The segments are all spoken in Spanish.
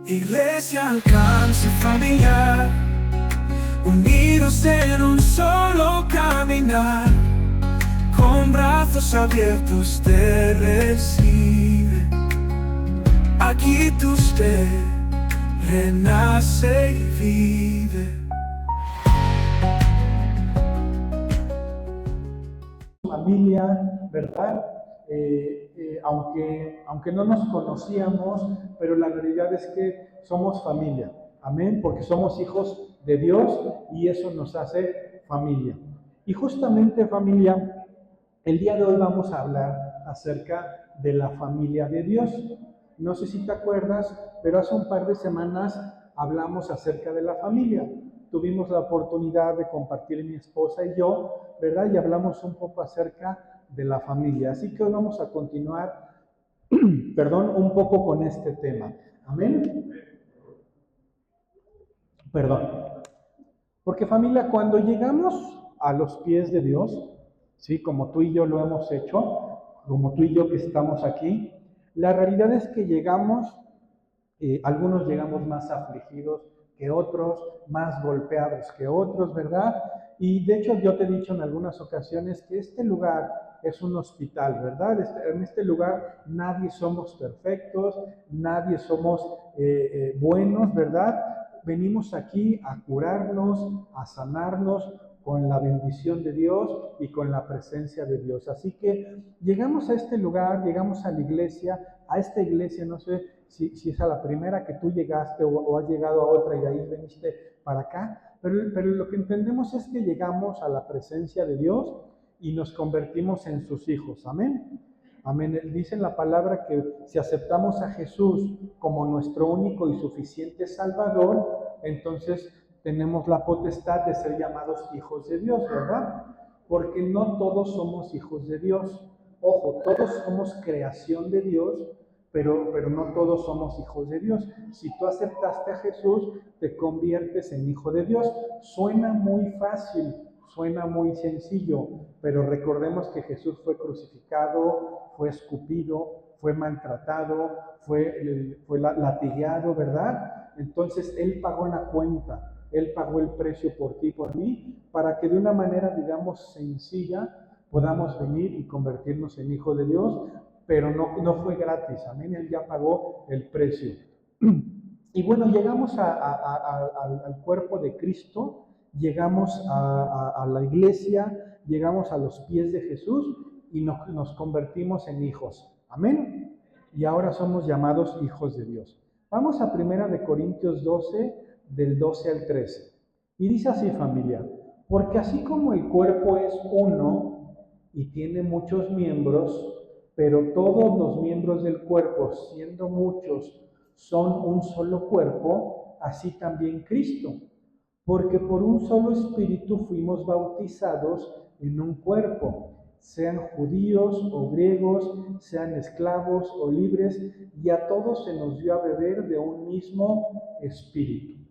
Iglesia Alcance Familiar, unidos en un solo caminar, con brazos abiertos te recibe. Aquí tu usted renace y vive. Familia, ¿verdad? Aunque no nos conocíamos, pero la realidad es que somos familia, amén, porque somos hijos de Dios y eso nos hace familia. Y justamente, familia, el día de hoy vamos a hablar acerca de la familia de Dios. No sé si te acuerdas, pero hace un par de semanas hablamos acerca de la familia. Tuvimos la oportunidad de compartir mi esposa y yo, ¿verdad? Y hablamos un poco acerca de la familia. Así que hoy vamos a continuar, un poco con este tema. Amén. Perdón. Porque familia, cuando llegamos a los pies de Dios, ¿sí? Como tú y yo lo hemos hecho, como tú y yo que estamos aquí, la realidad es que llegamos, algunos llegamos más afligidos que otros, más golpeados que otros, ¿verdad? Y de hecho yo te he dicho en algunas ocasiones que este lugar es un hospital, ¿verdad? En este lugar nadie somos perfectos, nadie somos buenos, ¿verdad? Venimos aquí a curarnos, a sanarnos con la bendición de Dios y con la presencia de Dios. Así que llegamos a este lugar, llegamos a la iglesia, a esta iglesia, no sé si es a la primera que tú llegaste o has llegado a otra y de ahí veniste para acá, pero lo que entendemos es que llegamos a la presencia de Dios y nos convertimos en sus hijos. Amén. Amén. Dice en la palabra que si aceptamos a Jesús como nuestro único y suficiente Salvador, entonces tenemos la potestad de ser llamados hijos de Dios, ¿verdad? Porque no todos somos hijos de Dios. Ojo, todos somos creación de Dios, pero no todos somos hijos de Dios. Si tú aceptaste a Jesús, te conviertes en hijo de Dios. Suena muy fácil, suena muy sencillo, pero recordemos que Jesús fue crucificado, fue escupido, fue maltratado, fue latigado, ¿verdad? Entonces Él pagó la cuenta, Él pagó el precio por ti y por mí, para que de una manera, digamos, sencilla, podamos venir y convertirnos en hijos de Dios, pero no fue gratis, amén, Él ya pagó el precio. Y bueno, llegamos al cuerpo de Cristo, llegamos a la iglesia, llegamos a los pies de Jesús y nos convertimos en hijos, amén. Y ahora somos llamados hijos de Dios. Vamos a 1 Corintios 12, del 12 al 13. Y dice así, familia: porque así como el cuerpo es uno y tiene muchos miembros, pero todos los miembros del cuerpo, siendo muchos, son un solo cuerpo, así también Cristo. Porque por un solo espíritu fuimos bautizados en un cuerpo, sean judíos o griegos, sean esclavos o libres, y a todos se nos dio a beber de un mismo espíritu.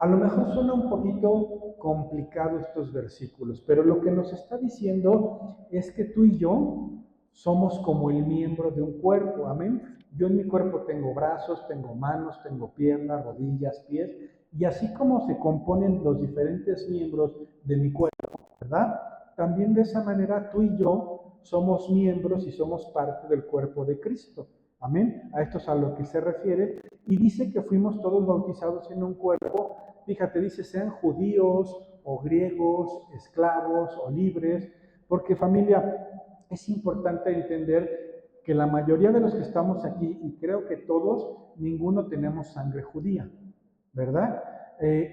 A lo mejor suena un poquito complicado estos versículos, pero lo que nos está diciendo es que tú y yo somos como el miembro de un cuerpo, amén. Yo en mi cuerpo tengo brazos, tengo manos, tengo piernas, rodillas, pies, y así como se componen los diferentes miembros de mi cuerpo, ¿verdad? También de esa manera tú y yo somos miembros y somos parte del cuerpo de Cristo. Amén. A esto es a lo que se refiere. Y dice que fuimos todos bautizados en un cuerpo. Fíjate, dice, sean judíos o griegos, esclavos o libres, porque familia, es importante entender que la mayoría de los que estamos aquí, y creo que todos, ninguno tenemos sangre judía, ¿verdad?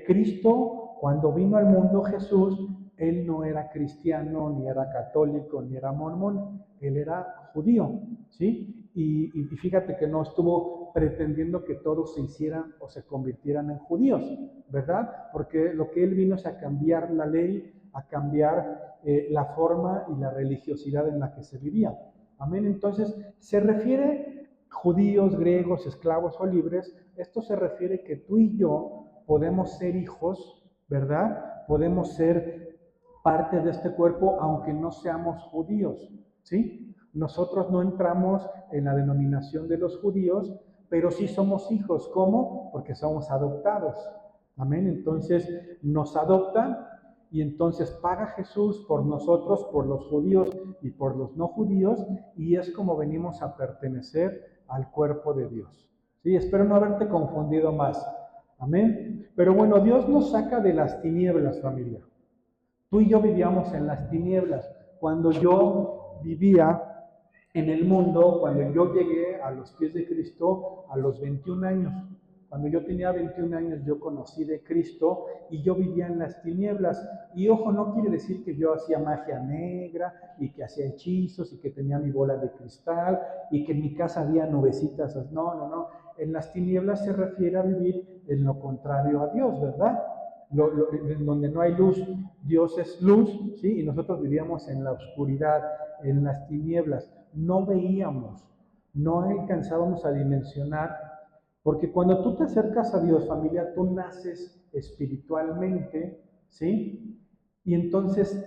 Cristo, cuando vino al mundo, Jesús, Él no era cristiano, ni era católico, ni era mormón, Él era judío, ¿sí? Y fíjate que no estuvo pretendiendo que todos se hicieran o se convirtieran en judíos, ¿verdad? Porque lo que Él vino es a cambiar la ley, a cambiar la forma y la religiosidad en la que se vivía. Amén. Entonces, se refiere judíos, griegos, esclavos o libres, esto se refiere que tú y yo podemos ser hijos, ¿verdad? Podemos ser parte de este cuerpo aunque no seamos judíos, ¿sí? Nosotros no entramos en la denominación de los judíos pero sí somos hijos. ¿Cómo? Porque somos adoptados. Amén. Entonces nos adoptan y entonces paga Jesús por nosotros, por los judíos y por los no judíos, y es como venimos a pertenecer al cuerpo de Dios. Sí, espero no haberte confundido más. Amén. Pero bueno, Dios nos saca de las tinieblas, familia. Tú y yo vivíamos en las tinieblas. Cuando yo vivía en el mundo, cuando yo llegué a los pies de Cristo a los 21 años. Cuando yo tenía 21 años yo conocí de Cristo y yo vivía en las tinieblas. Y ojo, no quiere decir que yo hacía magia negra y que hacía hechizos y que tenía mi bola de cristal y que en mi casa había nubecitas. No, no, no. En las tinieblas se refiere a vivir en lo contrario a Dios, ¿verdad? En donde no hay luz, Dios es luz, ¿sí? Y nosotros vivíamos en la oscuridad, en las tinieblas. No veíamos, no alcanzábamos a dimensionar, porque cuando tú te acercas a Dios, familia, tú naces espiritualmente, ¿sí? Y entonces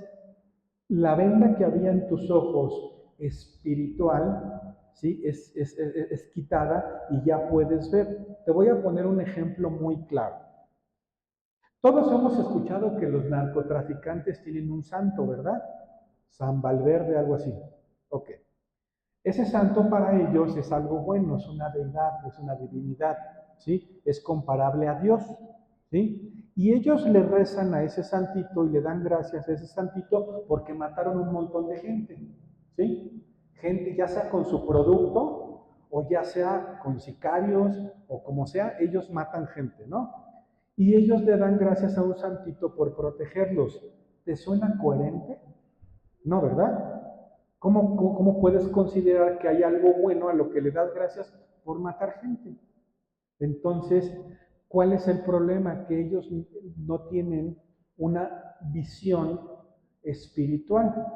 la venda que había en tus ojos espiritual, ¿sí? Es quitada y ya puedes ver. Te voy a poner un ejemplo muy claro. Todos hemos escuchado que los narcotraficantes tienen un santo, ¿verdad? San Valverde, algo así. Ok. Ese santo para ellos es algo bueno, es una deidad, es una divinidad, ¿sí? Es comparable a Dios, ¿sí? Y ellos le rezan a ese santito y le dan gracias a ese santito porque mataron un montón de gente, ¿sí? Gente ya sea con su producto o ya sea con sicarios o como sea, ellos matan gente, ¿no? Y ellos le dan gracias a un santito por protegerlos. ¿Te suena coherente? No, ¿verdad? ¿Cómo puedes considerar que hay algo bueno a lo que le das gracias por matar gente? Entonces, ¿cuál es el problema? Que ellos no tienen una visión espiritual.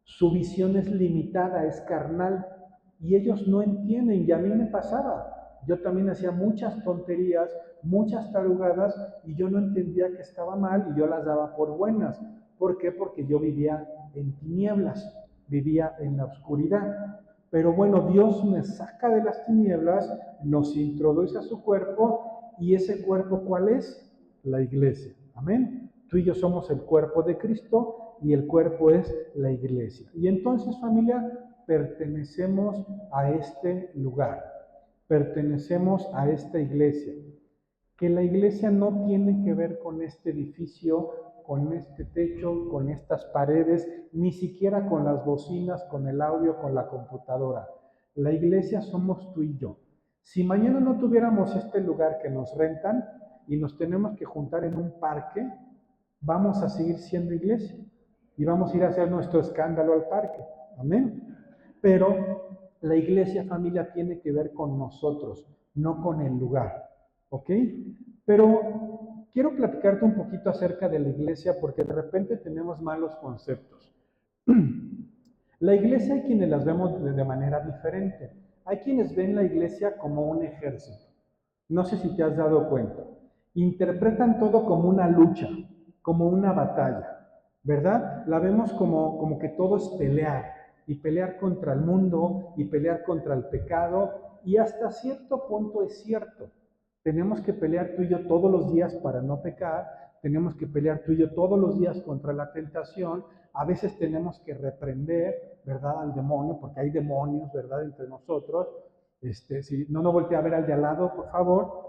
Su visión es limitada, es carnal, y ellos no entienden, y a mí me pasaba. Yo también hacía muchas tonterías, muchas tarugadas, y yo no entendía que estaba mal, y yo las daba por buenas. ¿Por qué? Porque yo vivía en tinieblas, vivía en la oscuridad. Pero bueno, Dios me saca de las tinieblas, nos introduce a su cuerpo, y ese cuerpo, ¿cuál es? La iglesia. Amén. Tú y yo somos el cuerpo de Cristo y el cuerpo es la iglesia. Y entonces, familia, pertenecemos a este lugar, pertenecemos a esta iglesia. Que la iglesia no tiene que ver con este edificio, con este techo, con estas paredes, ni siquiera con las bocinas, con el audio, con la computadora. La iglesia somos tú y yo. Si mañana no tuviéramos este lugar que nos rentan y nos tenemos que juntar en un parque, vamos a seguir siendo iglesia y vamos a ir a hacer nuestro escándalo al parque. Amén. Pero la iglesia, familia, tiene que ver con nosotros, no con el lugar. ¿Ok? Pero quiero platicarte un poquito acerca de la iglesia porque de repente tenemos malos conceptos. La iglesia hay quienes las vemos de manera diferente. Hay quienes ven la iglesia como un ejército. No sé si te has dado cuenta. Interpretan todo como una lucha, como una batalla, ¿verdad? La vemos como que todo es pelear, y pelear contra el mundo, y pelear contra el pecado, y hasta cierto punto es cierto. Tenemos que pelear tú y yo todos los días para no pecar, tenemos que pelear tú y yo todos los días contra la tentación, a veces tenemos que reprender, ¿verdad?, al demonio, porque hay demonios, ¿verdad?, entre nosotros. Si no voltea a ver al de al lado, por favor.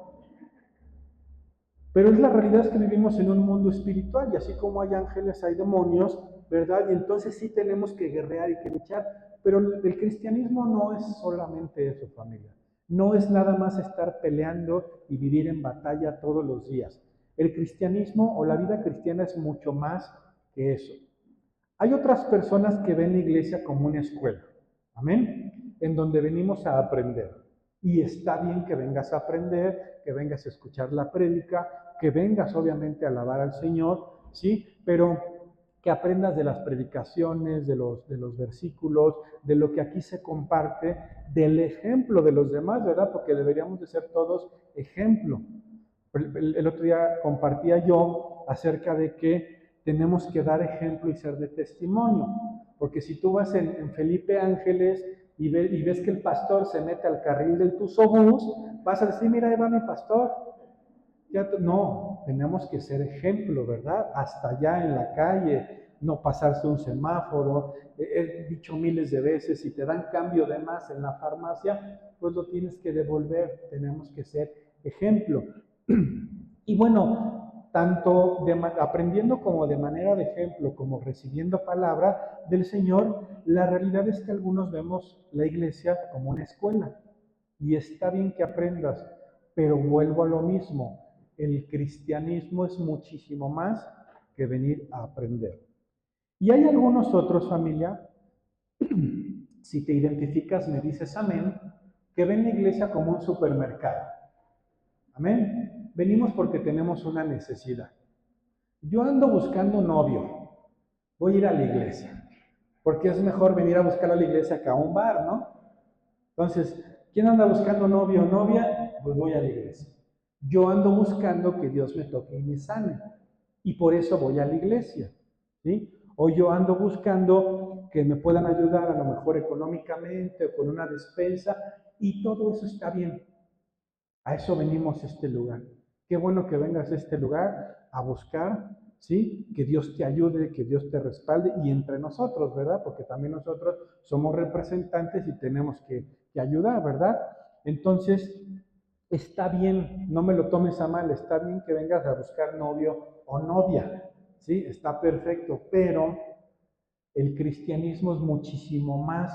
Pero es la realidad es que vivimos en un mundo espiritual y así como hay ángeles, hay demonios, ¿verdad? Y entonces sí tenemos que guerrear y que luchar. Pero el cristianismo no es solamente eso, familia. No es nada más estar peleando y vivir en batalla todos los días. El cristianismo o la vida cristiana es mucho más que eso. Hay otras personas que ven la iglesia como una escuela, amén, en donde venimos a aprender. Y está bien que vengas a aprender, que vengas a escuchar la prédica, que vengas obviamente a alabar al Señor, ¿sí? Pero que aprendas de las predicaciones, de los versículos, de lo que aquí se comparte, del ejemplo de los demás, ¿verdad? Porque deberíamos de ser todos ejemplo. El otro día compartía yo acerca de que tenemos que dar ejemplo y ser de testimonio. Porque si tú vas en Felipe Ángeles y ves que el pastor se mete al carril del tusobús, vas a decir, mira, ahí va mi pastor. No, tenemos que ser ejemplo, ¿verdad? Hasta allá en la calle, no pasarse un semáforo. He dicho miles de veces, si te dan cambio de más en la farmacia, pues lo tienes que devolver. Tenemos que ser ejemplo. Y bueno, tanto aprendiendo como de manera de ejemplo, como recibiendo palabra del Señor, la realidad es que algunos vemos la iglesia como una escuela. Y está bien que aprendas, pero vuelvo a lo mismo. El cristianismo es muchísimo más que venir a aprender. Y hay algunos otros, familia, si te identificas me dices amén, que ven la iglesia como un supermercado. Amén. Venimos porque tenemos una necesidad. Yo ando buscando novio, voy a ir a la iglesia, porque es mejor venir a buscar a la iglesia que a un bar, ¿no? Entonces, ¿quién anda buscando novio o novia? Pues voy a la iglesia. Yo ando buscando que Dios me toque y me sane, y por eso voy a la iglesia, ¿sí? O yo ando buscando que me puedan ayudar a lo mejor económicamente o con una despensa, y todo eso está bien. A eso venimos a este lugar. Qué bueno que vengas a este lugar a buscar, ¿sí? Que Dios te ayude, que Dios te respalde y entre nosotros, ¿verdad? Porque también nosotros somos representantes y tenemos que ayudar, ¿verdad? Entonces, está bien, no me lo tomes a mal, está bien que vengas a buscar novio o novia, ¿sí? Está perfecto, pero el cristianismo es muchísimo más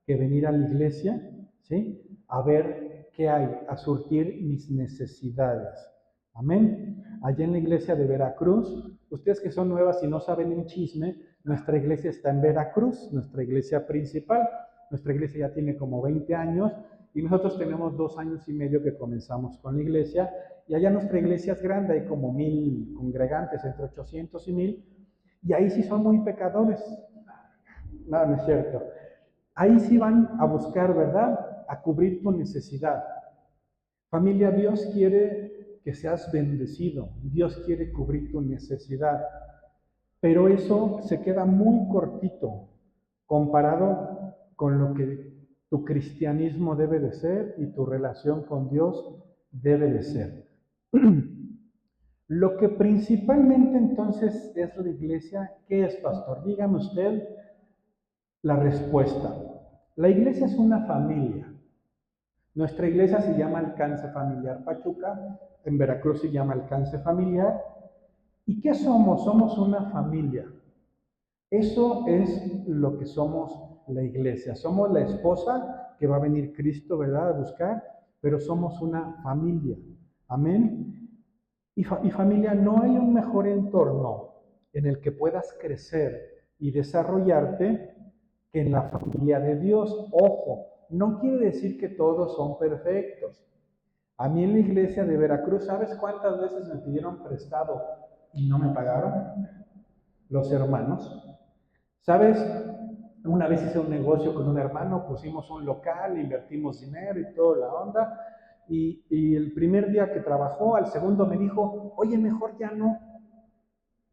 que venir a la iglesia, ¿sí? A ver qué hay, a surtir mis necesidades. Amén. Allá en la iglesia de Veracruz, ustedes que son nuevas y no saben un chisme, nuestra iglesia está en Veracruz, nuestra iglesia principal. Nuestra iglesia ya tiene como 20 años y nosotros tenemos 2 años y medio que comenzamos con la iglesia. Y allá nuestra iglesia es grande, hay como 1000 congregantes, entre 800 y 1000. Y ahí sí son muy pecadores. No, no es cierto. Ahí sí van a buscar, ¿verdad? A cubrir tu necesidad. Familia, Dios quiere que seas bendecido. Dios quiere cubrir tu necesidad. Pero eso se queda muy cortito comparado con lo que tu cristianismo debe de ser y tu relación con Dios debe de ser. Lo que principalmente entonces es la iglesia, ¿qué es, pastor? Dígame usted la respuesta. La iglesia es una familia. Nuestra iglesia se llama Alcance Familiar Pachuca, en Veracruz se llama Alcance Familiar. ¿Y qué somos? Somos una familia. Eso es lo que somos la iglesia. Somos la esposa que va a venir Cristo, ¿verdad?, a buscar, pero somos una familia. Amén. Y familia, no hay un mejor entorno en el que puedas crecer y desarrollarte que en la familia de Dios. Ojo, no quiere decir que todos son perfectos. A mí en la iglesia de Veracruz, ¿sabes cuántas veces me pidieron prestado y no me pagaron? Los hermanos. ¿Sabes? Una vez hice un negocio con un hermano, pusimos un local, invertimos dinero y toda la onda. Y el primer día que trabajó, al segundo me dijo, oye, mejor ya no.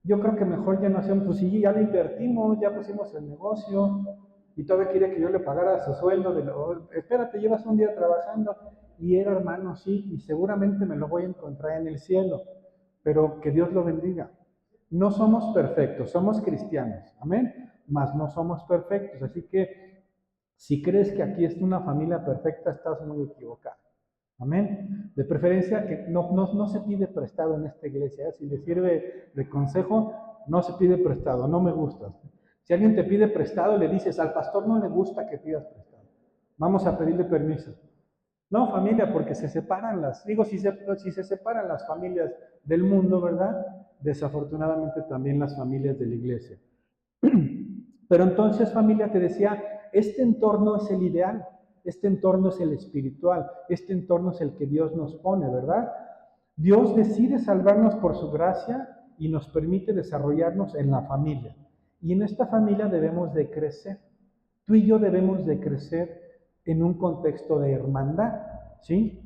Yo creo que mejor ya no hacemos, pues sí, ya lo invertimos, ya pusimos el negocio. Y todavía quería que yo le pagara su sueldo. Espérate, llevas un día trabajando. Y era hermano, sí, y seguramente me lo voy a encontrar en el cielo. Pero que Dios lo bendiga. No somos perfectos, somos cristianos. Amén. Mas no somos perfectos. Así que si crees que aquí es una familia perfecta, estás muy equivocado. Amén. De preferencia que no se pide prestado en esta iglesia. Si le sirve de consejo, no se pide prestado, no me gusta. Si alguien te pide prestado, le dices, al pastor no le gusta que pidas prestado. Vamos a pedirle permiso. No, familia, porque se separan si se separan las familias del mundo, ¿verdad? Desafortunadamente también las familias de la iglesia. Pero entonces, familia, te decía, este entorno es el ideal, este entorno es el espiritual, este entorno es el que Dios nos pone, ¿verdad? Dios decide salvarnos por su gracia y nos permite desarrollarnos en la familia. Y en esta familia debemos de crecer. Tú y yo debemos de crecer en un contexto de hermandad, ¿sí?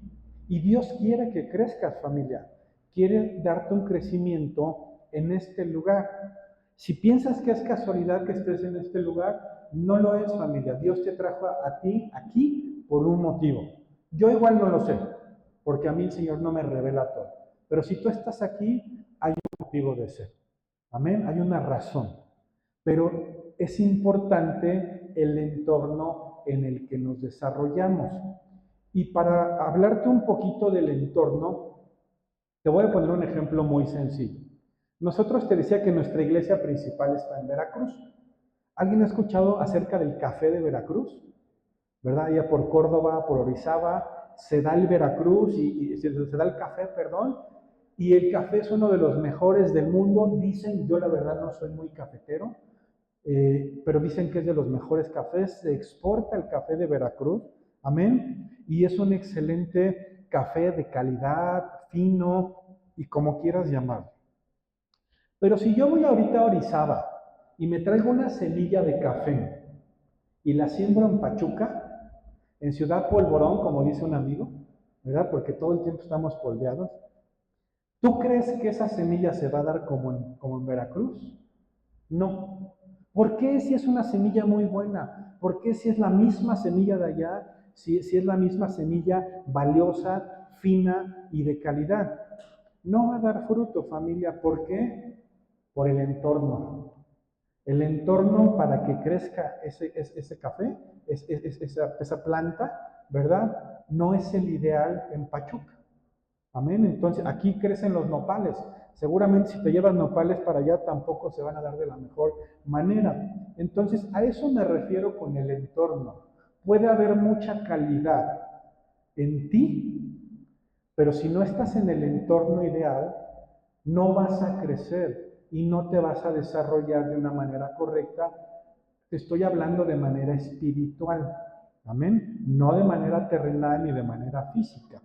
Y Dios quiere que crezcas, familia. Quiere darte un crecimiento en este lugar. Si piensas que es casualidad que estés en este lugar, No lo es, familia. Dios te trajo a ti aquí por un motivo. Yo igual no lo sé, porque a mí el Señor no me revela todo. Pero si tú estás aquí, hay un motivo de ser. Amén, hay una razón. Pero es importante el entorno en el que nos desarrollamos. Y para hablarte un poquito del entorno, te voy a poner un ejemplo muy sencillo. Nosotros te decía que nuestra iglesia principal está en Veracruz. ¿Alguien ha escuchado acerca del café de Veracruz? ¿Verdad? Allá por Córdoba, por Orizaba, se da el Veracruz y se da el café, perdón, y el café es uno de los mejores del mundo. Dicen, yo la verdad no soy muy cafetero, pero dicen que es de los mejores cafés. Se exporta el café de Veracruz, amén, y es un excelente café de calidad, fino y como quieras llamarlo. Pero si yo voy ahorita a Orizaba y me traigo una semilla de café y la siembro en Pachuca, en Ciudad Polvorón, como dice un amigo, ¿verdad? Porque todo el tiempo estamos polveados. ¿Tú crees que esa semilla se va a dar como en Veracruz? No. ¿Por qué si es una semilla muy buena? ¿Por qué si es la misma semilla de allá? Si es la misma semilla valiosa, fina y de calidad. No va a dar fruto, familia. ¿Por qué? Por el entorno. El entorno para que crezca ese café, esa planta, ¿verdad? No es el ideal en Pachuca. Amén. Entonces, aquí crecen los nopales. Seguramente si te llevas nopales para allá tampoco se van a dar de la mejor manera. Entonces, a eso me refiero con el entorno. Puede haber mucha calidad en ti, pero si no estás en el entorno ideal, no vas a crecer y no te vas a desarrollar de una manera correcta. Te estoy hablando de manera espiritual. Amén. No de manera terrenal ni de manera física.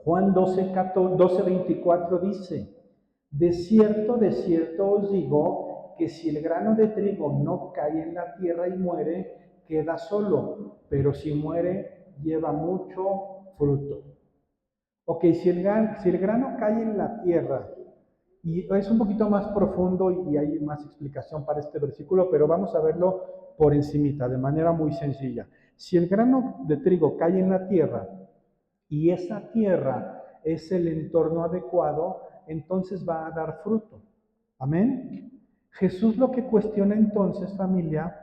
Juan 12:24 dice, de cierto os digo, que si el grano de trigo no cae en la tierra y muere, queda solo, pero si muere, lleva mucho fruto. Ok, si el grano cae en la tierra, y es un poquito más profundo y hay más explicación para este versículo, pero vamos a verlo por encimita, de manera muy sencilla. Si el grano de trigo cae en la tierra, y esa tierra es el entorno adecuado, entonces va a dar fruto. Amén. Jesús lo que cuestiona entonces, familia,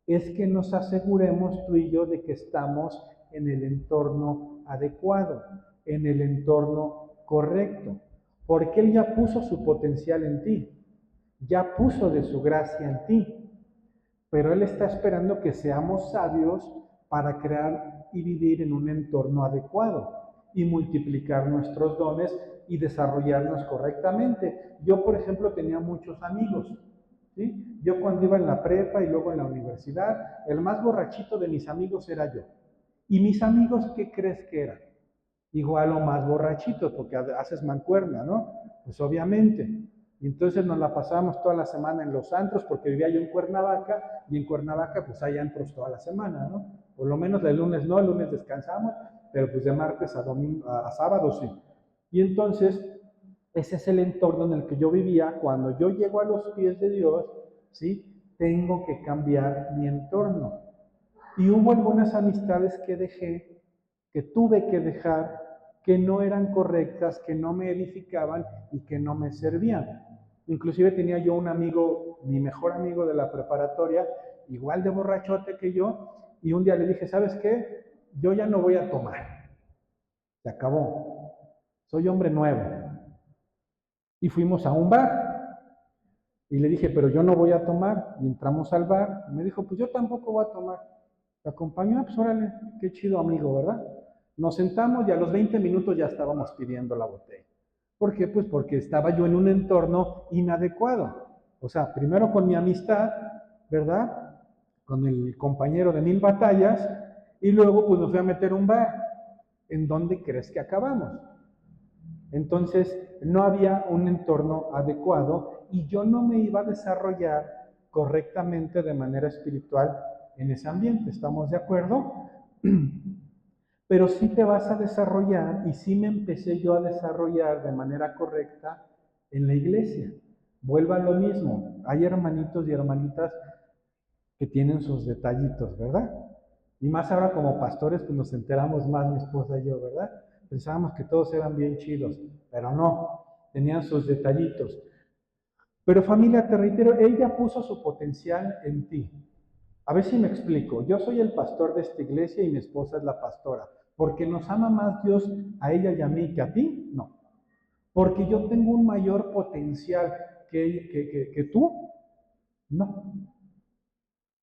es que nos aseguremos tú y yo de que estamos en el entorno adecuado, en el entorno correcto, porque Él ya puso su potencial en ti, ya puso de su gracia en ti, pero Él está esperando que seamos sabios para crear y vivir en un entorno adecuado y multiplicar nuestros dones y desarrollarnos correctamente. Yo, por ejemplo, tenía muchos amigos, ¿sí? Yo cuando iba en la prepa y luego en la universidad, el más borrachito de mis amigos era yo. ¿Y mis amigos qué crees que eran? Igual o más borrachitos, porque haces mancuerna, ¿no? Pues obviamente. Y entonces nos la pasábamos toda la semana en los antros, porque vivía yo en Cuernavaca, y en Cuernavaca pues hay antros toda la semana, ¿no? Por lo menos el lunes no, el lunes descansamos, pero pues de martes a domingo, a sábado sí. Y entonces, ese es el entorno en el que yo vivía. Cuando yo llego a los pies de Dios, ¿sí? Tengo que cambiar mi entorno. Y hubo algunas amistades que dejé, que tuve que dejar, que no eran correctas, que no me edificaban y que no me servían. Inclusive tenía yo un amigo, mi mejor amigo de la preparatoria, igual de borrachote que yo, y un día le dije, ¿sabes qué? Yo ya no voy a tomar. Se acabó. Soy hombre nuevo. Y fuimos a un bar. Y le dije, pero yo no voy a tomar. Y entramos al bar. Y me dijo, pues yo tampoco voy a tomar. ¿Te acompañó? Pues órale, qué chido amigo, ¿verdad? Nos sentamos y a los 20 minutos ya estábamos pidiendo la botella. ¿Por qué? Pues porque estaba yo en un entorno inadecuado. O sea, primero con mi amistad, ¿verdad? Con el compañero de 1000 batallas, y luego pues nos fui a meter a un bar. ¿En dónde crees que acabamos? Entonces, no había un entorno adecuado y yo no me iba a desarrollar correctamente de manera espiritual en ese ambiente. ¿Estamos de acuerdo? Pero sí te vas a desarrollar, y sí me empecé yo a desarrollar de manera correcta en la iglesia. Vuelva a lo mismo. Hay hermanitos y hermanitas que tienen sus detallitos, ¿verdad? Y más ahora como pastores, pues nos enteramos más mi esposa y yo, ¿verdad? Pensábamos que todos eran bien chidos, pero no, tenían sus detallitos. Pero familia, te reitero, ella puso su potencial en ti. A ver si me explico. Yo soy el pastor de esta iglesia y mi esposa es la pastora. ¿Porque nos ama más Dios a ella y a mí que a ti? No. Porque yo tengo un mayor potencial que tú. No.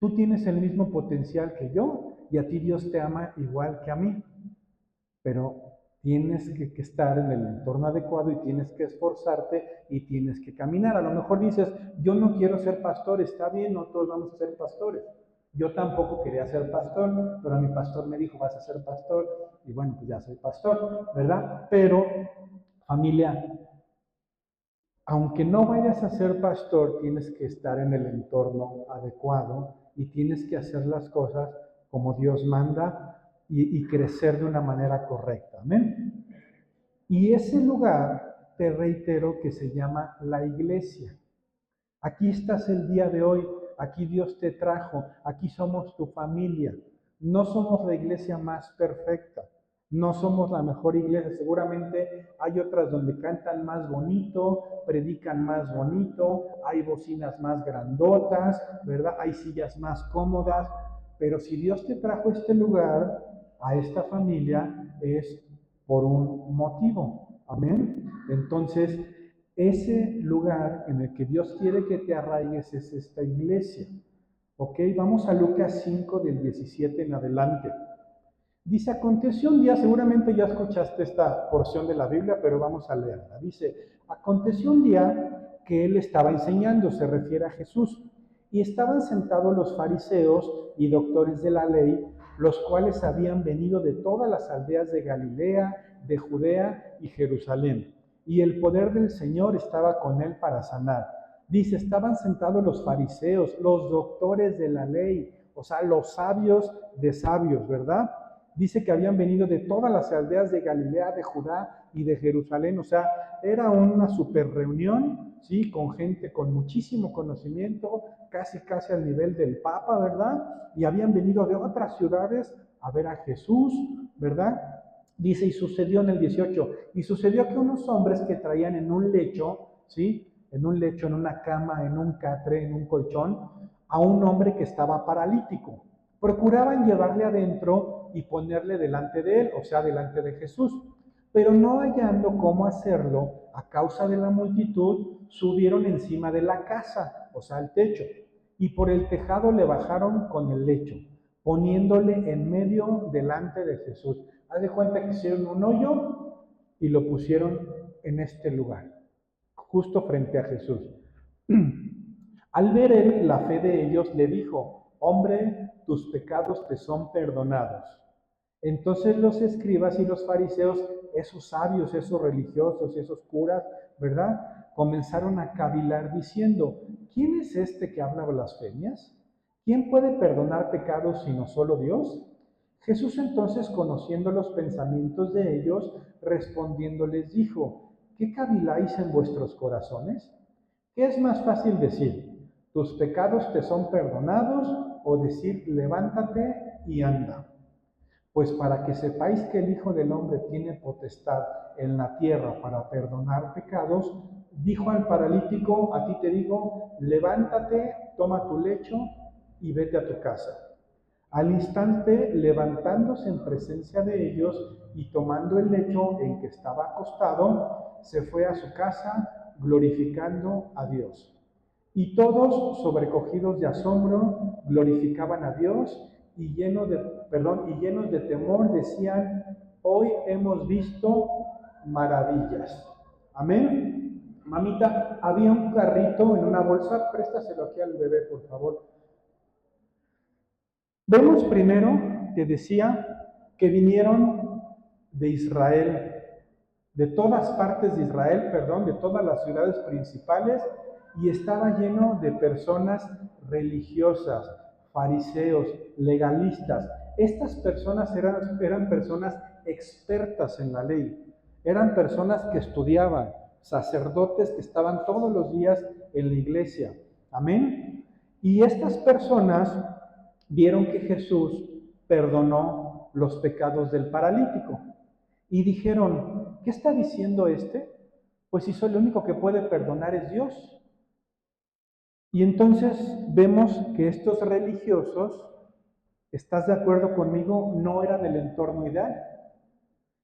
Tú tienes el mismo potencial que yo y a ti Dios te ama igual que a mí. Pero tienes que estar en el entorno adecuado y tienes que esforzarte y tienes que caminar. A lo mejor dices, yo no quiero ser pastor, está bien, no todos vamos a ser pastores. Yo tampoco quería ser pastor, pero mi pastor me dijo, vas a ser pastor, y bueno, pues ya soy pastor, ¿verdad? Pero, familia, aunque no vayas a ser pastor, tienes que estar en el entorno adecuado y tienes que hacer las cosas como Dios manda y crecer de una manera correcta. Amén. Y ese lugar, te reitero, que se llama la iglesia. Aquí estás el día de hoy, aquí Dios te trajo, aquí somos tu familia. No somos la iglesia más perfecta, no somos la mejor iglesia. Seguramente hay otras donde cantan más bonito, predican más bonito, hay bocinas más grandotas, ¿verdad? Hay sillas más cómodas. Pero si Dios te trajo a este lugar, a esta familia, es por un motivo. Amén. Entonces, ese lugar en el que Dios quiere que te arraigues es esta iglesia. ¿Ok? Vamos a Lucas 5 del 17 en adelante. Dice, aconteció un día, seguramente ya escuchaste esta porción de la Biblia, pero vamos a leerla. Dice, aconteció un día que él estaba enseñando, se refiere a Jesús, y estaban sentados los fariseos y doctores de la ley, los cuales habían venido de todas las aldeas de Galilea, de Judea y Jerusalén. Y el poder del Señor estaba con él para sanar. Dice, estaban sentados los fariseos, los doctores de la ley, o sea, los sabios de sabios, ¿verdad? Dice que habían venido de todas las aldeas de Galilea, de Judá y de Jerusalén. O sea, era una super reunión, ¿sí? Con gente con muchísimo conocimiento, casi al nivel del Papa, ¿verdad? Y habían venido de otras ciudades a ver a Jesús, ¿verdad? Dice, y sucedió en el 18, y sucedió que unos hombres que traían en un lecho, ¿sí? En un lecho, en una cama, en un catre, en un colchón, a un hombre que estaba paralítico. Procuraban llevarle adentro y ponerle delante de él, o sea, delante de Jesús. Pero no hallando cómo hacerlo, a causa de la multitud, subieron encima de la casa, o sea, el techo, y por el tejado le bajaron con el lecho, poniéndole en medio delante de Jesús. Haz de cuenta que hicieron un hoyo y lo pusieron en este lugar, justo frente a Jesús. Al ver él la fe de ellos, le dijo, hombre, tus pecados te son perdonados. Entonces los escribas y los fariseos, esos sabios, esos religiosos, esos curas, ¿verdad? Comenzaron a cavilar diciendo, ¿quién es este que habla blasfemias? ¿Quién puede perdonar pecados sino solo Dios? Jesús entonces, conociendo los pensamientos de ellos, respondiendo les dijo, ¿qué caviláis en vuestros corazones? ¿Qué es más fácil decir? ¿Tus pecados te son perdonados? O decir, levántate y anda. Pues para que sepáis que el Hijo del Hombre tiene potestad en la tierra para perdonar pecados, dijo al paralítico, a ti te digo, levántate, toma tu lecho y vete a tu casa. Al instante, levantándose en presencia de ellos y tomando el lecho en que estaba acostado, se fue a su casa glorificando a Dios. Y todos, sobrecogidos de asombro, glorificaban a Dios y llenos de temor decían, hoy hemos visto maravillas. Amén. Mamita, había un carrito en una bolsa, préstaselo aquí al bebé, por favor. Vemos primero que decía que vinieron de Israel, de todas partes de Israel, de todas las ciudades principales, y estaba lleno de personas religiosas, fariseos, legalistas. Estas personas eran personas expertas en la ley, eran personas que estudiaban, sacerdotes que estaban todos los días en la iglesia. Amén. Y estas personas vieron que Jesús perdonó los pecados del paralítico y dijeron, ¿qué está diciendo este? Pues si solo el único que puede perdonar es Dios. Y entonces vemos que estos religiosos, ¿estás de acuerdo conmigo? No eran el entorno ideal.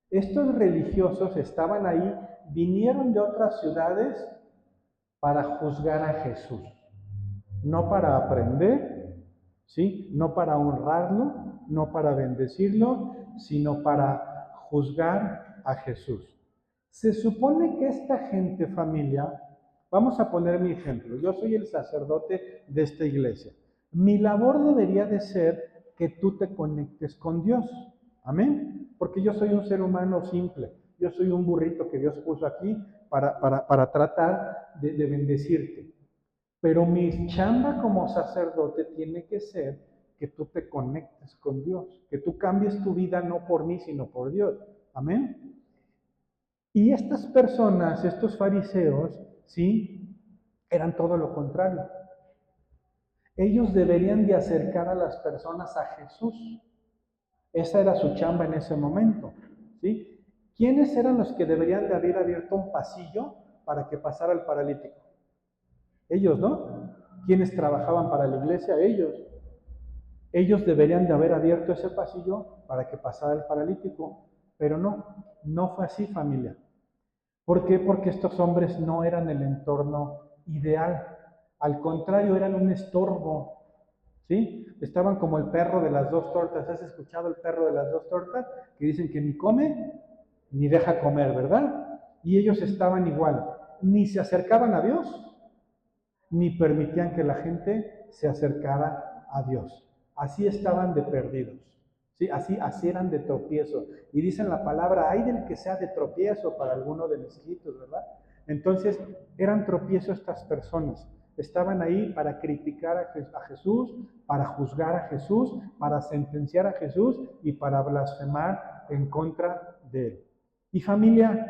Estos religiosos estaban ahí, vinieron de otras ciudades para juzgar a Jesús, no para aprender, ¿sí? No para honrarlo, no para bendecirlo, sino para juzgar a Jesús. Se supone que esta gente, familia, vamos a poner mi ejemplo, yo soy el sacerdote de esta iglesia. Mi labor debería de ser que tú te conectes con Dios, amén, porque yo soy un ser humano simple, yo soy un burrito que Dios puso aquí para tratar de bendecirte. Pero mi chamba como sacerdote tiene que ser que tú te conectes con Dios, que tú cambies tu vida no por mí, sino por Dios. Amén. Y estas personas, estos fariseos, ¿sí? Eran todo lo contrario. Ellos deberían de acercar a las personas a Jesús. Esa era su chamba en ese momento, ¿sí? ¿Quiénes eran los que deberían de haber abierto un pasillo para que pasara el paralítico? Ellos, ¿no? ¿Quiénes trabajaban para la iglesia? Ellos. Ellos deberían de haber abierto ese pasillo para que pasara el paralítico, pero no fue así, familia. ¿Por qué? Porque estos hombres no eran el entorno ideal. Al contrario, eran un estorbo, ¿sí? Estaban como el perro de las dos tortas. ¿Has escuchado el perro de las dos tortas? Que dicen que ni come ni deja comer, ¿verdad? Y ellos estaban igual. Ni se acercaban a Dios, ni permitían que la gente se acercara a Dios. Así estaban de perdidos, ¿sí? Así eran de tropiezo. Y dicen la palabra, ay del que sea de tropiezo para alguno de mis hijitos, ¿verdad? Entonces, eran tropiezo estas personas. Estaban ahí para criticar a Jesús, para juzgar a Jesús, para sentenciar a Jesús y para blasfemar en contra de él. Y familia,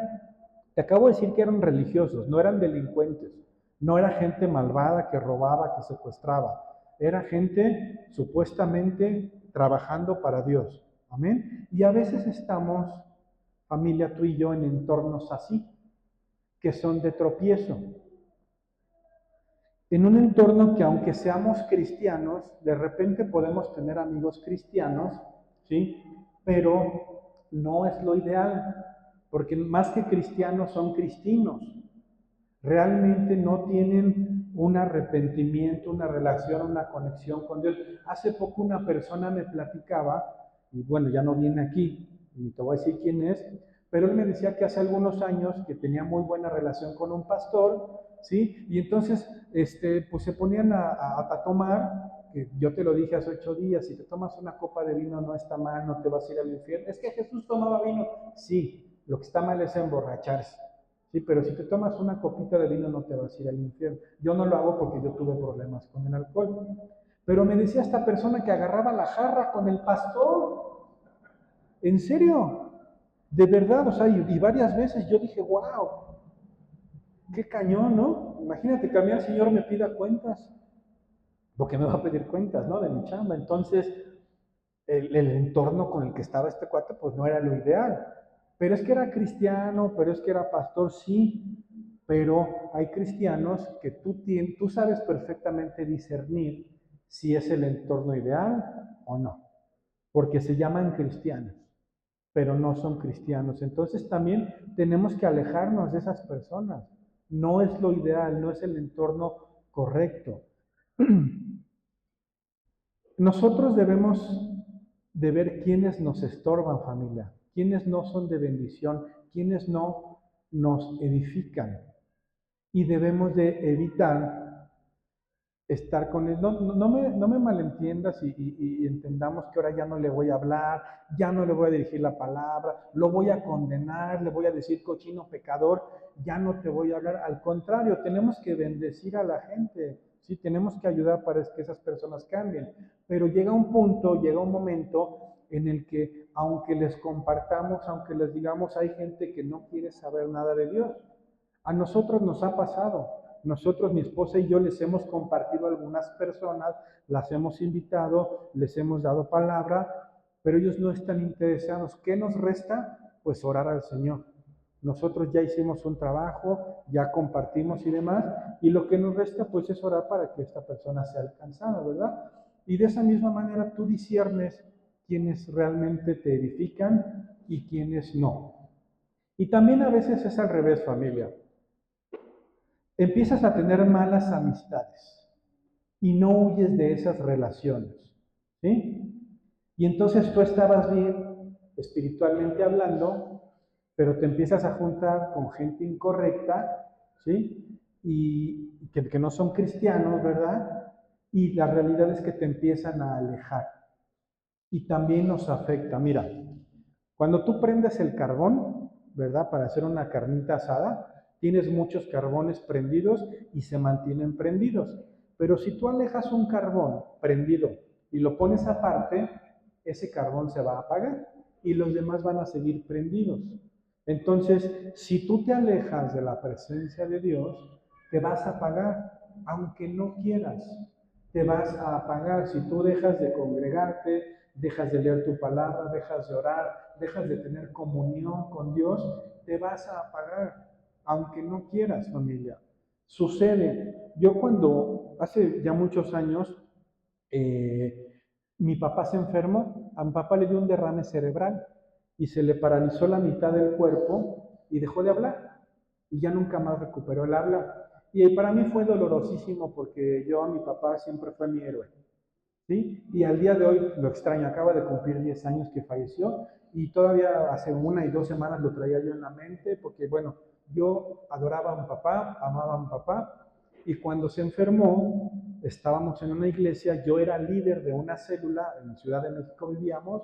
te acabo de decir que eran religiosos, no eran delincuentes. No era gente malvada que robaba, que secuestraba. Era gente supuestamente trabajando para Dios. Amén. Y a veces estamos, familia, tú y yo, en entornos así, que son de tropiezo. En un entorno que aunque seamos cristianos, de repente podemos tener amigos cristianos, ¿sí? Pero no es lo ideal, porque más que cristianos son cristinos. Realmente no tienen un arrepentimiento, una relación, una conexión con Dios. Hace poco una persona me platicaba, y bueno, ya no viene aquí, ni te voy a decir quién es, pero él me decía que hace algunos años que tenía muy buena relación con un pastor, ¿sí? Y entonces, pues se ponían a tomar, que yo te lo dije hace 8 días, si te tomas una copa de vino no está mal, no te vas a ir al infierno. Es que Jesús tomaba vino. Sí, lo que está mal es emborracharse. Sí, pero si te tomas una copita de vino no te vas a ir al infierno. Yo no lo hago porque yo tuve problemas con el alcohol. Pero me decía esta persona que agarraba la jarra con el pastor. ¿En serio? De verdad, o sea, y varias veces yo dije, wow, qué cañón, ¿no? Imagínate que a mí el Señor me pida cuentas, porque me va a pedir cuentas, ¿no? De mi chamba. Entonces, el entorno con el que estaba este cuate, pues no era lo ideal. Pero es que era cristiano, pero es que era pastor, sí. Pero hay cristianos que tú sabes perfectamente discernir si es el entorno ideal o no. Porque se llaman cristianos, pero no son cristianos. Entonces también tenemos que alejarnos de esas personas. No es lo ideal, no es el entorno correcto. Nosotros debemos de ver quiénes nos estorban, familia, quiénes no son de bendición, quiénes no nos edifican. Y debemos de evitar estar con él. No me malentiendas y entendamos que ahora ya no le voy a hablar, ya no le voy a dirigir la palabra, lo voy a condenar, le voy a decir cochino pecador, ya no te voy a hablar. Al contrario, tenemos que bendecir a la gente, ¿sí? Tenemos que ayudar para que esas personas cambien. Pero llega un punto, llega un momento en el que aunque les compartamos, aunque les digamos, hay gente que no quiere saber nada de Dios. A nosotros nos ha pasado. Nosotros, mi esposa y yo, les hemos compartido a algunas personas, las hemos invitado, les hemos dado palabra, pero ellos no están interesados. ¿Qué nos resta? Pues orar al Señor. Nosotros ya hicimos un trabajo, ya compartimos y demás, y lo que nos resta pues es orar para que esta persona sea alcanzada, ¿verdad? Y de esa misma manera tú disiernes quienes realmente te edifican y quienes no. Y también a veces es al revés, familia. Empiezas a tener malas amistades y no huyes de esas relaciones, ¿sí? Y entonces tú estabas bien, espiritualmente hablando, pero te empiezas a juntar con gente incorrecta, ¿sí? Y que no son cristianos, ¿verdad? Y la realidad es que te empiezan a alejar. Y también nos afecta. Mira, cuando tú prendes el carbón, ¿verdad? Para hacer una carnita asada, tienes muchos carbones prendidos y se mantienen prendidos. Pero si tú alejas un carbón prendido y lo pones aparte, ese carbón se va a apagar y los demás van a seguir prendidos. Entonces, si tú te alejas de la presencia de Dios, te vas a apagar, aunque no quieras, te vas a apagar. Si tú dejas de congregarte, dejas de leer tu palabra, dejas de orar, dejas de tener comunión con Dios, te vas a apagar, aunque no quieras, familia. Sucede. Yo cuando, hace ya muchos años, mi papá se enfermó, a mi papá le dio un derrame cerebral y se le paralizó la mitad del cuerpo y dejó de hablar y ya nunca más recuperó el habla. Y para mí fue dolorosísimo porque yo a mi papá siempre fue mi héroe, ¿sí? Y al día de hoy lo extraño, acaba de cumplir 10 años que falleció y todavía hace 1 y 2 semanas lo traía yo en la mente porque, bueno, yo adoraba a mi papá, amaba a mi papá y cuando se enfermó, estábamos en una iglesia, yo era líder de una célula, en Ciudad de México vivíamos,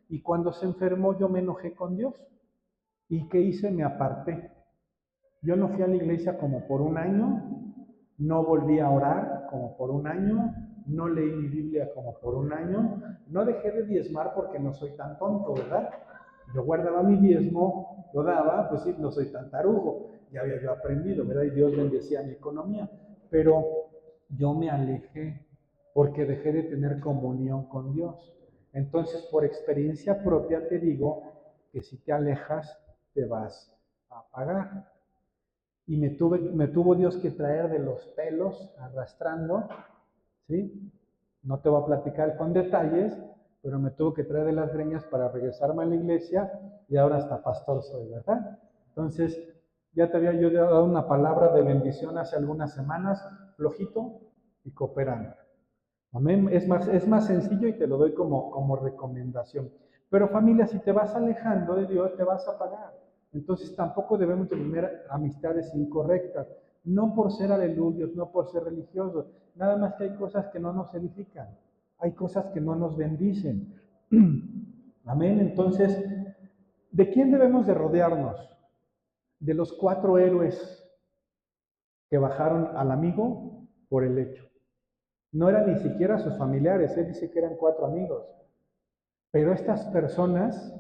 y cuando se enfermó yo me enojé con Dios. ¿Y qué hice? Me aparté. Yo no fui a la iglesia como por un año, no volví a orar como por un año, no leí mi Biblia como por un año, no dejé de diezmar porque no soy tan tonto, ¿verdad? Yo guardaba mi diezmo, lo daba, pues sí, no soy tan tarugo, ya había yo aprendido, ¿verdad? Y Dios bendecía mi economía, pero yo me alejé porque dejé de tener comunión con Dios. Entonces, por experiencia propia te digo que si te alejas, te vas a apagar. Y me tuvo Dios que traer de los pelos, arrastrando, ¿sí? No te voy a platicar con detalles, pero me tuvo que traer de las greñas para regresarme a la iglesia y ahora hasta pastor soy, ¿verdad? Entonces, ya te había yo dado una palabra de bendición hace algunas semanas, flojito y cooperando. Amén. Es más sencillo y te lo doy como recomendación. Pero familia, si te vas alejando de Dios, te vas a apagar. Entonces tampoco debemos tener amistades incorrectas. No por ser aleluyos, no por ser religiosos. Nada más que hay cosas que no nos edifican. Hay cosas que no nos bendicen. Amén. Entonces, ¿de quién debemos de rodearnos? De los 4 héroes que bajaron al amigo por el hecho. No eran ni siquiera sus familiares, él dice que eran 4 amigos. Pero estas personas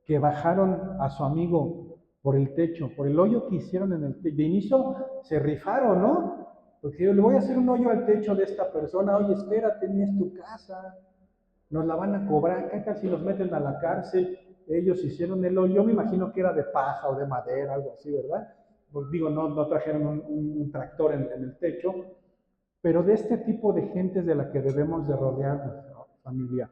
que bajaron a su amigo por el techo, por el hoyo que hicieron en el techo, de inicio se rifaron, ¿no? Porque yo le voy a hacer un hoyo al techo de esta persona, oye, espérate, ni es tu casa, nos la van a cobrar, ¿qué tal si nos meten a la cárcel? Ellos hicieron el hoyo, yo me imagino que era de paja o de madera, algo así, ¿verdad? Pues digo, no trajeron un tractor en el techo, pero de este tipo de gente es de la que debemos de rodearnos, ¿no? Familia.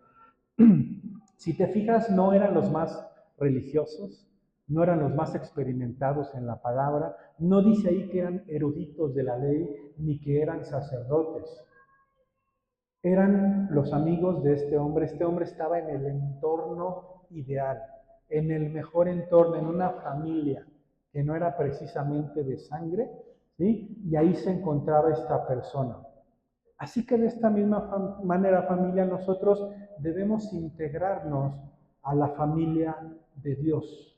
Si te fijas, no eran los más religiosos, no eran los más experimentados en la palabra, no dice ahí que eran eruditos de la ley, ni que eran sacerdotes. Eran los amigos de este hombre estaba en el entorno ideal, en el mejor entorno, en una familia que no era precisamente de sangre, ¿sí? Y ahí se encontraba esta persona. Así que de esta misma manera, familia, nosotros debemos integrarnos a la familia de Dios.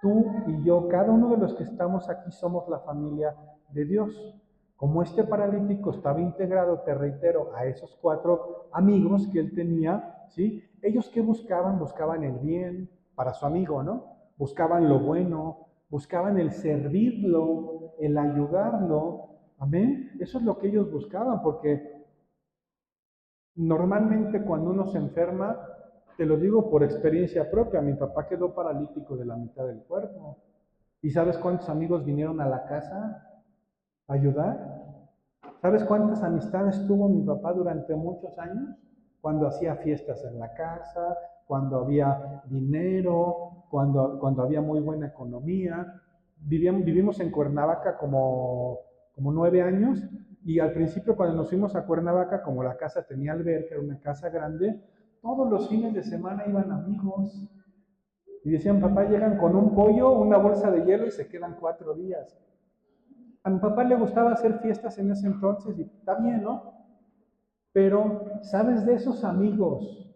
Tú y yo, cada uno de los que estamos aquí somos la familia de Dios. Como este paralítico estaba integrado, te reitero, a esos 4 amigos que él tenía, ¿sí? Ellos ¿qué buscaban? Buscaban el bien para su amigo, ¿no? Buscaban lo bueno, buscaban el servirlo, el ayudarlo, Amén. Eso es lo que ellos buscaban, porque normalmente cuando uno se enferma, te lo digo por experiencia propia, mi papá quedó paralítico de la mitad del cuerpo. ¿Y sabes cuántos amigos vinieron a la casa a ayudar? ¿Sabes cuántas amistades tuvo mi papá durante muchos años? Cuando hacía fiestas en la casa, cuando había dinero, cuando había muy buena economía. Vivimos en Cuernavaca como 9 años y al principio cuando nos fuimos a Cuernavaca, como la casa tenía alberca, era una casa grande, todos los fines de semana iban amigos y decían, papá, llegan con un pollo, una bolsa de hielo y se quedan 4 días. A mi papá le gustaba hacer fiestas en ese entonces y está bien, ¿no? Pero, ¿sabes de esos amigos?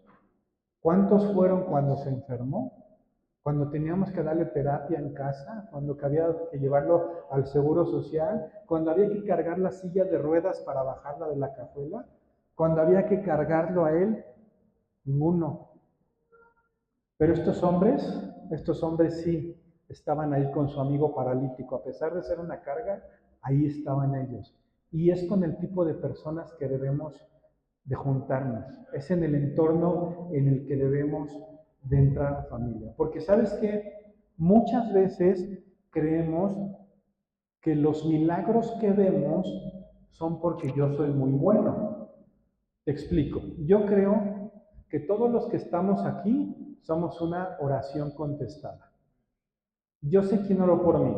¿Cuántos fueron cuando se enfermó? Cuando teníamos que darle terapia en casa, cuando había que llevarlo al seguro social, cuando había que cargar la silla de ruedas para bajarla de la cajuela, cuando había que cargarlo a él, ninguno. Pero estos hombres sí estaban ahí con su amigo paralítico, a pesar de ser una carga, ahí estaban ellos. Y es con el tipo de personas que debemos de juntarnos, es en el entorno en el que debemos de entrar a familia. Porque sabes que muchas veces creemos que los milagros que vemos son porque yo soy muy bueno. Te explico. Yo creo que todos los que estamos aquí somos una oración contestada. Yo sé quién oró por mí.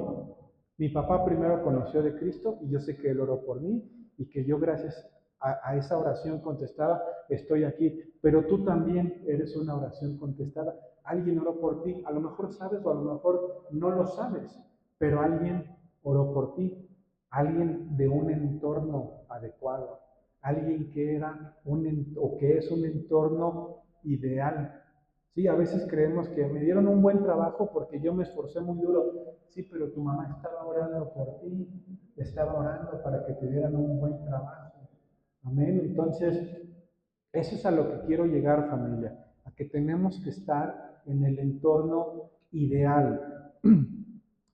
Mi papá primero conoció de Cristo y yo sé que Él oró por mí y que yo gracias a esa oración contestada estoy aquí. Pero tú también eres una oración contestada. Alguien oró por ti. A lo mejor sabes o a lo mejor no lo sabes, pero alguien oró por ti. Alguien de un entorno adecuado. Alguien que era o que es un entorno ideal. Sí, a veces creemos que me dieron un buen trabajo porque yo me esforcé muy duro. Sí, pero tu mamá estaba orando por ti, estaba orando para que te dieran un buen trabajo. Amén. Entonces, eso es a lo que quiero llegar, familia, a que tenemos que estar en el entorno ideal.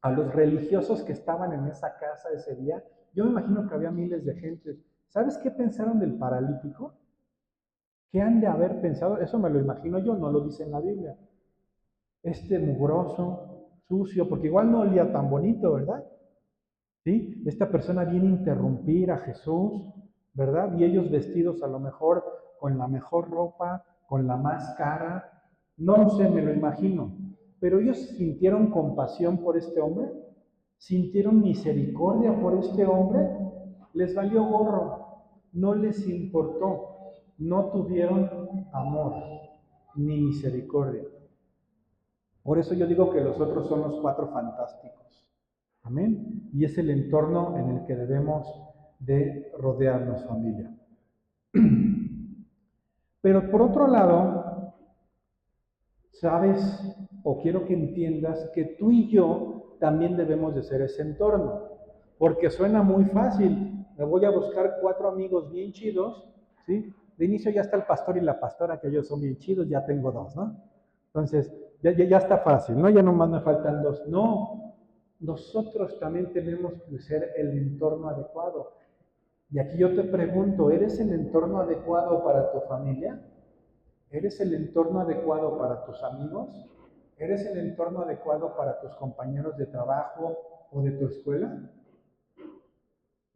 A los religiosos que estaban en esa casa ese día, yo me imagino que había miles de gente. ¿Sabes qué pensaron del paralítico? ¿Qué han de haber pensado? Eso me lo imagino yo, no lo dice en la Biblia. Este mugroso, sucio, porque igual no olía tan bonito, ¿verdad? ¿Sí? Esta persona viene a interrumpir a Jesús, ¿verdad? Y ellos vestidos a lo mejor con la mejor ropa, con la más cara, no lo sé, me lo imagino. Pero ellos sintieron compasión por este hombre, sintieron misericordia por este hombre, les valió gorro, no les importó, no tuvieron amor ni misericordia. Por eso yo digo que los otros son los 4 fantásticos. Amén. Y es el entorno en el que debemos de rodearnos, familia. Pero por otro lado, sabes, o quiero que entiendas, que tú y yo también debemos de ser ese entorno. Porque suena muy fácil. Me voy a buscar 4 amigos bien chidos, ¿sí? De inicio ya está el pastor y la pastora, que ellos son bien chidos, ya tengo 2, ¿no? Entonces, ya está fácil, ¿no? Ya nomás me faltan 2. No, nosotros también tenemos que ser el entorno adecuado. Y aquí yo te pregunto, ¿eres el entorno adecuado para tu familia? ¿Eres el entorno adecuado para tus amigos? ¿Eres el entorno adecuado para tus compañeros de trabajo o de tu escuela?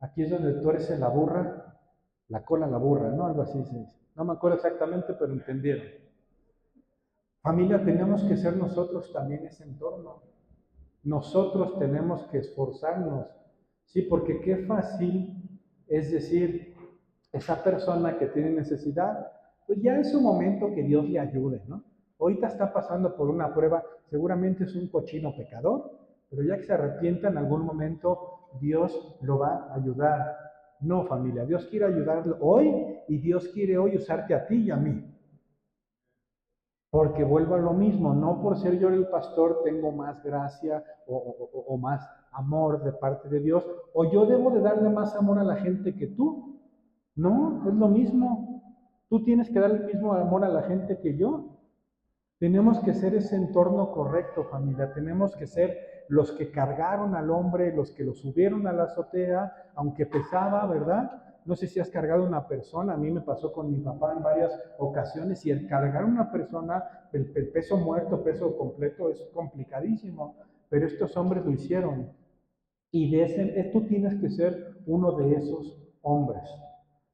Aquí es donde tú eres la burra, la cola la burra, ¿no? Algo así se dice. No me acuerdo exactamente, pero entendieron. Familia, tenemos que ser nosotros también ese entorno. Nosotros tenemos que esforzarnos, ¿sí? Porque qué fácil es decir, esa persona que tiene necesidad, pues ya es su momento que Dios le ayude, ¿no? Ahorita está pasando por una prueba, seguramente es un cochino pecador, pero ya que se arrepienta en algún momento, Dios lo va a ayudar. No, familia, Dios quiere ayudarlo hoy y Dios quiere hoy usarte a ti y a mí. Porque vuelvo a lo mismo, no por ser yo el pastor tengo más gracia o más amor de parte de Dios, o yo debo de darle más amor a la gente que tú. No, es lo mismo. Tú tienes que dar el mismo amor a la gente que yo. Tenemos que ser ese entorno correcto, familia. Tenemos que ser los que cargaron al hombre, los que lo subieron a la azotea, aunque pesaba, ¿verdad? No sé si has cargado una persona, a mí me pasó con mi papá en varias ocasiones, y el cargar una persona, el peso muerto, peso completo, es complicadísimo, pero estos hombres lo hicieron. Y tú tienes que ser uno de esos hombres.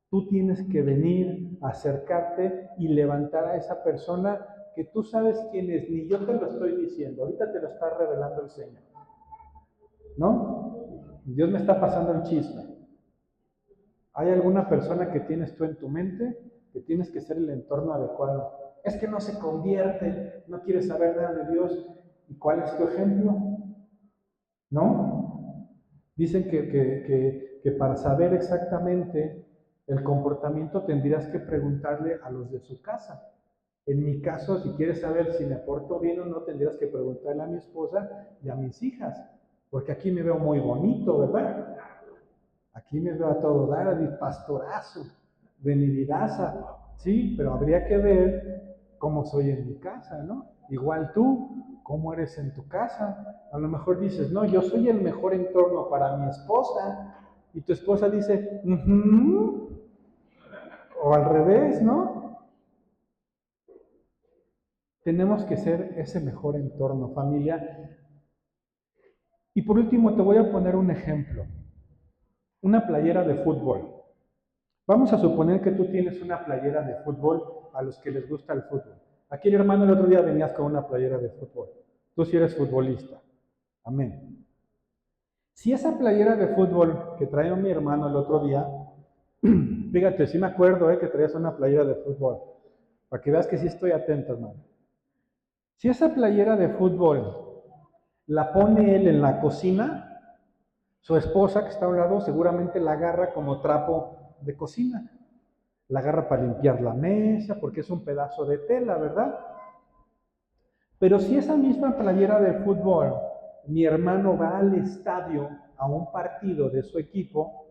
Tú tienes que venir, acercarte y levantar a esa persona que tú sabes quién es, ni yo te lo estoy diciendo, ahorita te lo está revelando el Señor, ¿no? Dios me está pasando el chisme. ¿Hay alguna persona que tienes tú en tu mente que tienes que ser el entorno adecuado? Es que no se convierte, no quiere saber nada de Dios. ¿Y cuál es tu ejemplo? ¿No? Dicen que para saber exactamente el comportamiento tendrías que preguntarle a los de su casa. En mi caso, si quieres saber si me porto bien o no, tendrías que preguntarle a mi esposa y a mis hijas. Porque aquí me veo muy bonito, ¿verdad? Aquí me veo a todo dar, a mi pastorazo, de mi vidaza, sí, pero habría que ver cómo soy en mi casa, ¿no? Igual tú, cómo eres en tu casa. A lo mejor dices, no, yo soy el mejor entorno para mi esposa, y tu esposa dice, o al revés, ¿no? Tenemos que ser ese mejor entorno, familia. Y por último, te voy a poner un ejemplo. Una playera de fútbol. Vamos a suponer que tú tienes una playera de fútbol a los que les gusta el fútbol. Aquí, hermano, el otro día venías con una playera de fútbol. Tú sí eres futbolista. Amén. Si esa playera de fútbol que trae mi hermano el otro día, fíjate, sí me acuerdo que traías una playera de fútbol, para que veas que sí estoy atento, hermano. Si esa playera de fútbol la pone él en la cocina, su esposa que está a un lado seguramente la agarra como trapo de cocina. La agarra para limpiar la mesa, porque es un pedazo de tela, ¿verdad? Pero si esa misma playera de fútbol, mi hermano va al estadio a un partido de su equipo,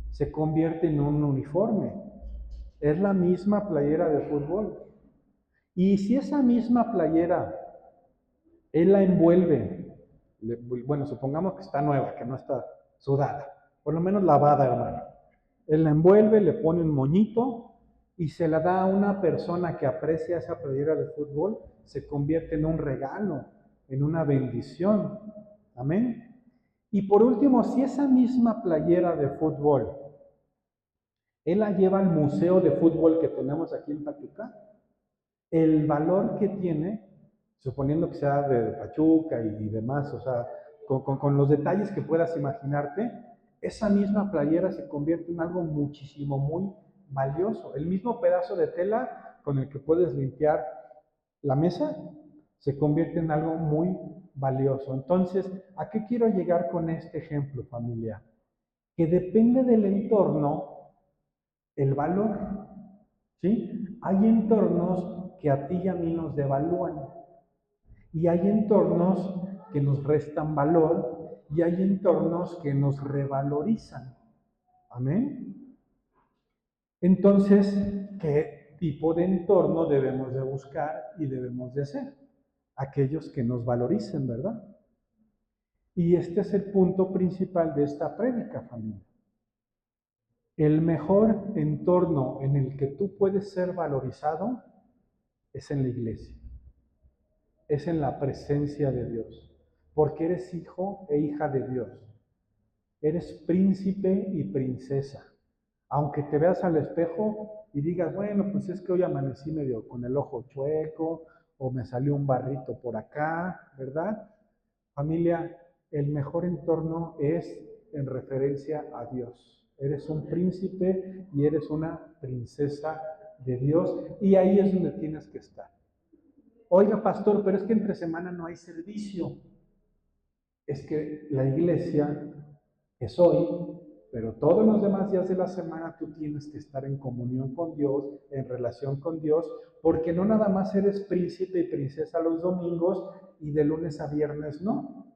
se convierte en un uniforme. Es la misma playera de fútbol. Y si esa misma playera, él la envuelve, bueno, supongamos que está nueva, que no está sudada, por lo menos lavada, hermano. Él la envuelve, le pone un moñito y se la da a una persona que aprecia esa playera de fútbol, se convierte en un regalo, en una bendición. Amén. Y por último, si esa misma playera de fútbol, él la lleva al museo de fútbol que tenemos aquí en Pachuca, el valor que tiene, suponiendo que sea de Pachuca y demás, o sea, con los detalles que puedas imaginarte, esa misma playera se convierte en algo muchísimo, muy valioso. El mismo pedazo de tela con el que puedes limpiar la mesa se convierte en algo muy valioso. Entonces, ¿a qué quiero llegar con este ejemplo, familia? Que depende del entorno el valor, ¿sí? Hay entornos que a ti y a mí nos devalúan, y hay entornos que nos restan valor, y hay entornos que nos revalorizan. Amén. Entonces, ¿qué tipo de entorno debemos de buscar y debemos de ser? Aquellos que nos valoricen, ¿verdad? Y este es el punto principal de esta prédica, familia. El mejor entorno en el que tú puedes ser valorizado es en la iglesia, es en la presencia de Dios, porque eres hijo e hija de Dios, eres príncipe y princesa. Aunque te veas al espejo y digas, bueno, pues es que hoy amanecí medio con el ojo chueco, o me salió un barrito por acá, ¿verdad? Familia, el mejor entorno es en referencia a Dios. Eres un príncipe y eres una princesa de Dios, y ahí es donde tienes que estar. Oiga, pastor, pero es que entre semana no hay servicio. Es que la iglesia es hoy, pero todos los demás días de la semana tú tienes que estar en comunión con Dios, en relación con Dios, porque no nada más eres príncipe y princesa los domingos y de lunes a viernes no.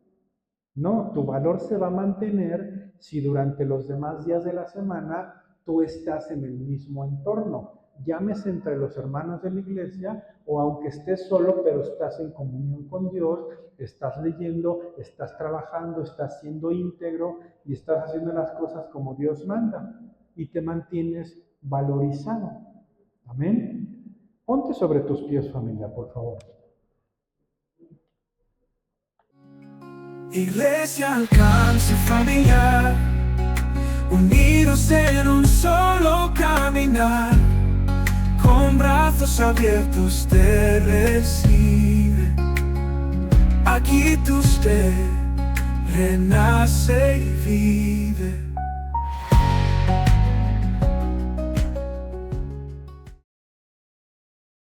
No, tu valor se va a mantener si durante los demás días de la semana tú estás en el mismo entorno. llámese entre los hermanos de la iglesia o aunque estés solo, pero estás en comunión con Dios, estás leyendo, estás trabajando, estás siendo íntegro y estás haciendo las cosas como Dios manda y te mantienes valorizado. Amén. Ponte sobre tus pies, familia, por favor. Iglesia Alcance Familiar, unidos en un solo caminar, con brazos abiertos te recibe. Aquí tu usted renace y vive.